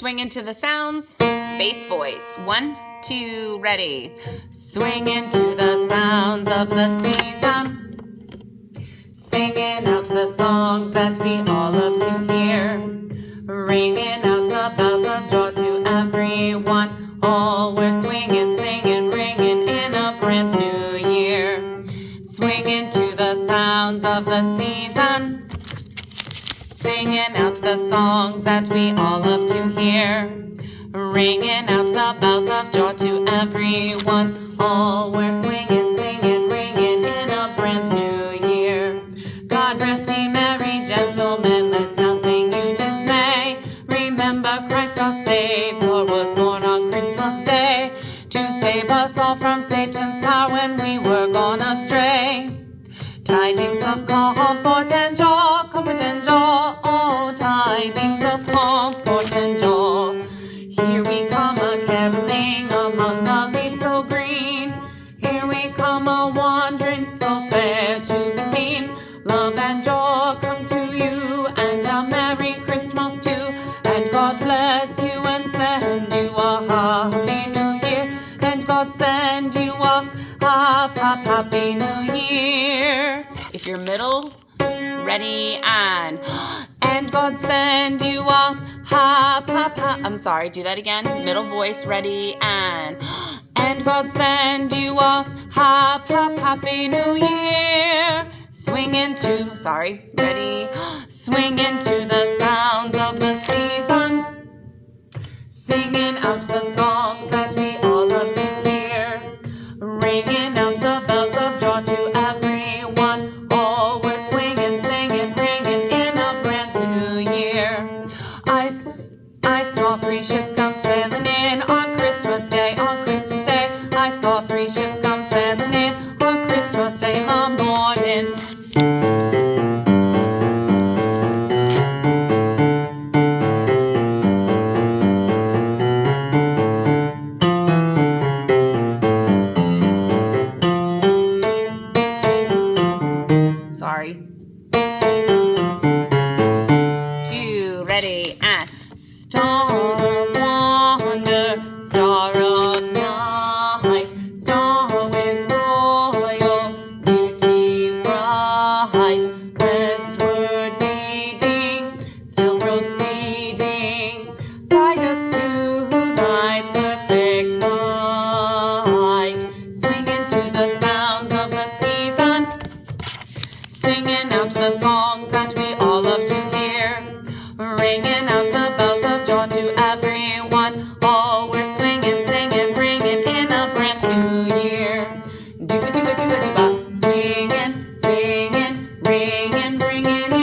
Swinging to the sounds, bass voice. 1, 2, ready. Swinging to the sounds of the season, singing out the songs that we all love to hear, ringing out the bells of joy to everyone. All we're swinging, singing, ringing in a brand new year. Swinging to the sounds of the season, singing out the songs that we all love to hear, ringing out the bells of joy to everyone. All we're swinging, singing, ringing in a brand new year. God rest ye merry gentlemen, let nothing you dismay. Remember Christ our Savior was born on Christmas Day, to save us all from Satan's power when we were gone astray. Tidings of comfort and joy, comfort and joy, oh, tidings of comfort and joy. Here we come a-caroling among the leaves so green. Here we come a-wandering so fair to be seen. Love and joy come to you, and a Merry Christmas too. And God bless you and send you a Happy New Year. And God send you a Happy New Year. If you're middle, ready, and God send you a I'm sorry, do that again. Middle voice, ready, and God send you a Happy New Year. Swing into, sorry, ready, swing into the sounds of the season, singing out the songs that we all love to hear, ringing out the bells of joy to everyone. All we're swinging, singing, ringing in a brand new year. I saw 3 ships come sailing in on Christmas Day, on Christmas Day. I saw 3 ships come sailing in on Christmas Day in the morning. Sorry. 2, ready, and star of wonder, star of night, star with royal beauty bright, westward leading, still proceeding, guide us to thy perfect light. Swinging to the sounds of the season, singing out the songs that we all love to hear, ringing out the bells of joy to everyone. All we're swinging, singing, ringing in a brand new year. Dooba dooba dooba dooba, swinging, singing, ringing, bringing you